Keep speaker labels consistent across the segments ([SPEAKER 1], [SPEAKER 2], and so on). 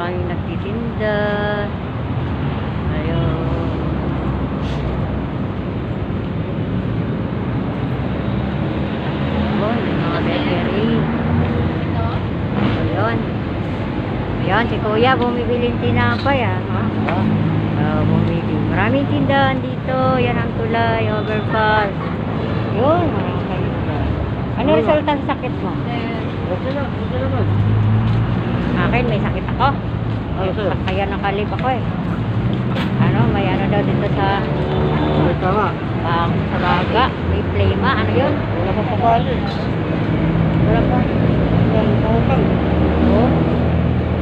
[SPEAKER 1] maraming nagtitinda. Ayun. Ayun, mga bakery. Ayun. Ayun, si Kuya bumibili ng tinapay bumili. Maraming tindahan dito. Yan ang tulay, overpass. Yun, ano resulta sa sakit mo?
[SPEAKER 2] Okay naman.
[SPEAKER 1] Akin, may sakit ako.
[SPEAKER 2] Ano sa'yo?
[SPEAKER 1] Kaya nakalib ako eh. Ano, may ano daw dito sa
[SPEAKER 2] May tama.
[SPEAKER 1] sa baga. May plema. Ano yun?
[SPEAKER 2] Wala pa papali.
[SPEAKER 1] Wala pa.
[SPEAKER 2] Wala pa utang.
[SPEAKER 1] Oo.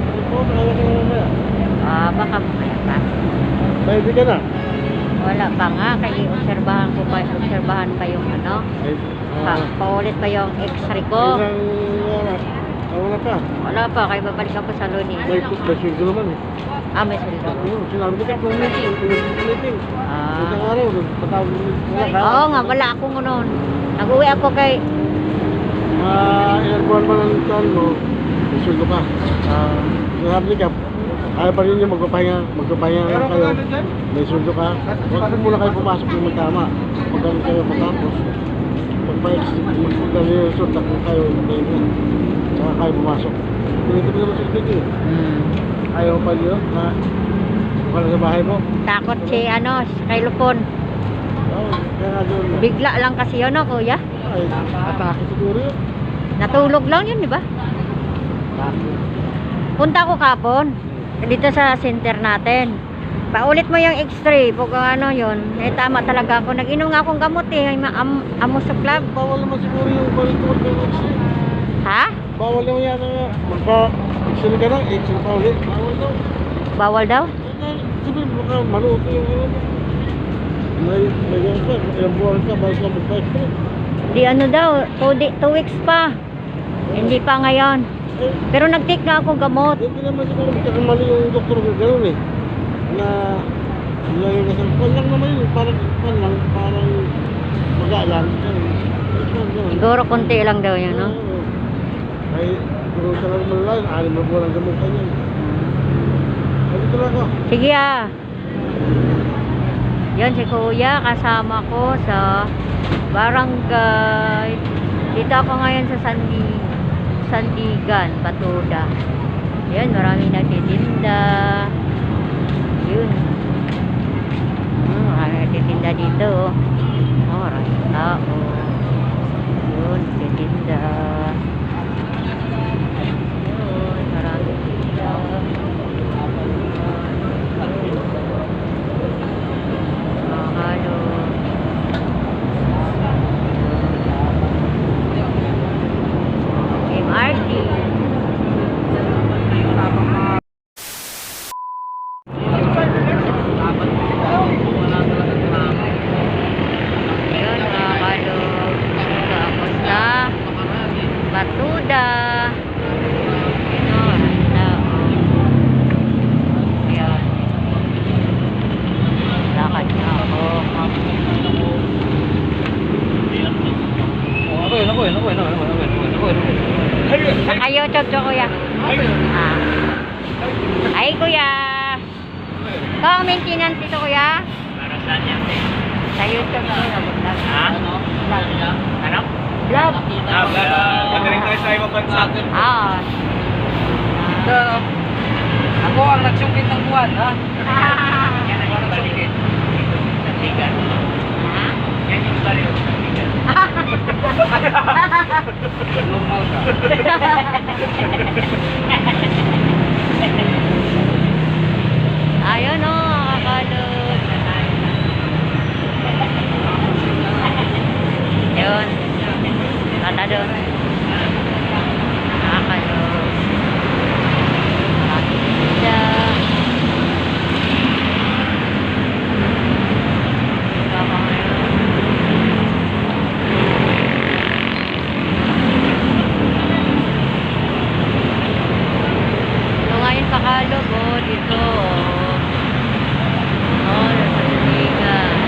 [SPEAKER 2] Wala pa utang. Mamaya.
[SPEAKER 1] Baka mamaya pa.
[SPEAKER 2] May bigyan na.
[SPEAKER 1] Wala pa nga. Kaya obserbahan pa yung ano. Paulit pa yung x-ray ko.
[SPEAKER 2] Wala pa.
[SPEAKER 1] Wala pa. Kaya babalik ako sa Lunes.
[SPEAKER 2] May sweldo naman eh.
[SPEAKER 1] May sweldo.
[SPEAKER 2] Sinabi ko kung meeting. Isang araw, patawag wala ka.
[SPEAKER 1] Oo nga, wala ako noon. Nag-uwi ako kay...
[SPEAKER 2] Ilang buwan man ang taon mo, may sweldo ka. Sinabi ka, ayaw pa rin yung magpapahinga lang kayo. May sweldo ka. Huwag muna kayo pumasok yung magtama. Pagkalit kayo matapos. Magpunta niyo yung sweldo kung kayo saka kayo pumasok. Tinitipin naman sweldo niyo. Ayaw pa niyo na wala sa bahay mo.
[SPEAKER 1] Takot si kay Lupon.
[SPEAKER 2] Kaya nga doon.
[SPEAKER 1] Bigla lang kasi yun, Kuya.
[SPEAKER 2] Ay, atake siguro yun.
[SPEAKER 1] Natulog lang yun, di ba? Punta ko kapon. Dito sa center natin. Paulit mo yung x-ray. Pag yun. Tama talaga ako. Nag-inom nga akong gamot eh. Amosuclav.
[SPEAKER 2] Bawal naman siguro yung balik-tuwag ng x-ray.
[SPEAKER 1] Ha?
[SPEAKER 2] Bawal naman yan nga. Magpa-x-ray ka lang, x-ray pa ulit. Bawal daw.
[SPEAKER 1] Bawal daw?
[SPEAKER 2] Sabi mo ka, maluto yung may yan pa. Ilang buwan ka, balik ka magpa-x-ray.
[SPEAKER 1] Di daw. 2 weeks pa. Hindi pa ngayon. Pero nag-take na akong gamot.
[SPEAKER 2] Hindi naman siguro magkakamali yung doktor ko gano'n eh. Na yung nasal lang naman yun. Parang mag-aalan.
[SPEAKER 1] Siguro konti lang daw yun, no?
[SPEAKER 2] Ay, siguro talagang malalang. 6 na buwan ang gamot ka niyan. Dito lang ako.
[SPEAKER 1] Sige Yan si Kuya, kasama ko sa barangay. Dito ako ngayon sa Sandigan, Batuda. Yan, maraming nagtitinda. Yun. Maraming nagtitinda dito. Maraming tao. Yun, nagtitinda. Yun, maraming tinda. Halo. MRT. Ayun, halo. Dito ako sa Batuda. Lakad na ako. Naka-YouTube to, Kuya. Ay, Kuya. Ito ang maintenance dito, Kuya. Sa YouTube to. Vlog. Vlog.
[SPEAKER 2] Magaling tayo sa ibang bansa.
[SPEAKER 3] Ako ang nagsungkit ng buwan, ha?
[SPEAKER 1] Yan
[SPEAKER 3] Ako ang nagsungkit.
[SPEAKER 1] Yan yung baliw.
[SPEAKER 3] Normal ka.
[SPEAKER 1] Ayun o, kakalot. Yun. Kata doon. Nakakalot. Nakakita. Baka ngayon. So ngayon kakalog dito. Nasa Sandigan.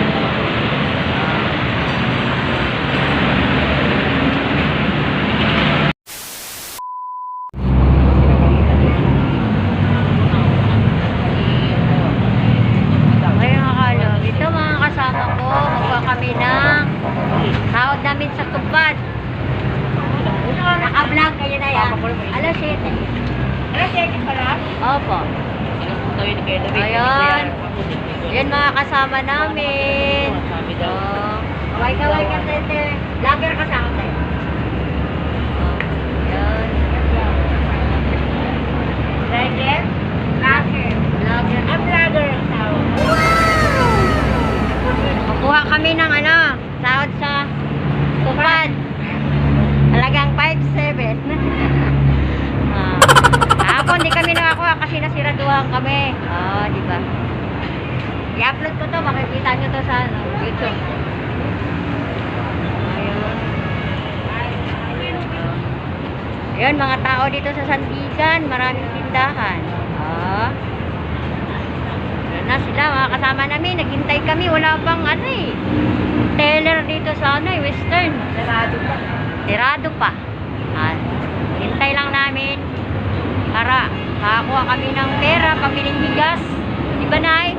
[SPEAKER 1] Tupad. Naka-vlog kayo na yan. Alas 7.
[SPEAKER 4] Alas 7 pala?
[SPEAKER 1] Opo. Ayan. Yan mga kasama namin. Kaway-kaway ka, Tete. Lager ka sa akin. Ayan.
[SPEAKER 4] Lager? Lager.
[SPEAKER 1] Lager.
[SPEAKER 4] Ang lager ang tawag.
[SPEAKER 1] Kukuha kami ng sahod sa Tupad. Talagang 5-7. Ako hindi kami nakakuha kasi nasiraduhan kami. Di ba? I-upload ko to, makikita nyo to sa YouTube. Ayun, mga tao dito sa Sandigan, maraming tindahan. Ayun na sila, mga kasama namin, naghintay kami, wala pang teller dito sa Western. Tirado pa. Hintay lang namin para makakuha kami ng pera, pabiling bigas. Di ba, Nay?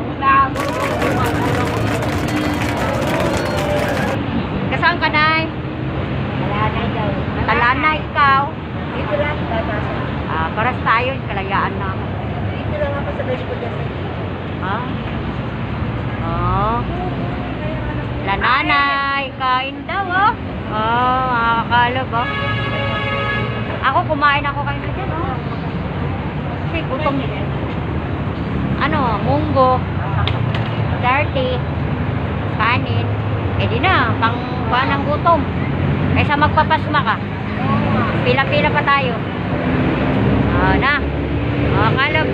[SPEAKER 1] Kasaan ka, Nay?
[SPEAKER 4] Malanay daw.
[SPEAKER 1] Alana, ikaw.
[SPEAKER 4] Dito lang, babasa.
[SPEAKER 1] Paras tayo, kalayaan na.
[SPEAKER 4] Dito lang ako sa balik ko dyan.
[SPEAKER 1] Nanay, kain daw, makakakala ba? Ako, kumain ako kayo na dyan, Kasi gutom. Munggo, dirty, kanin. Di na, pang ng gutom. Kaysa magpapasma ka. Pila-pila pa tayo. Na. Kalab.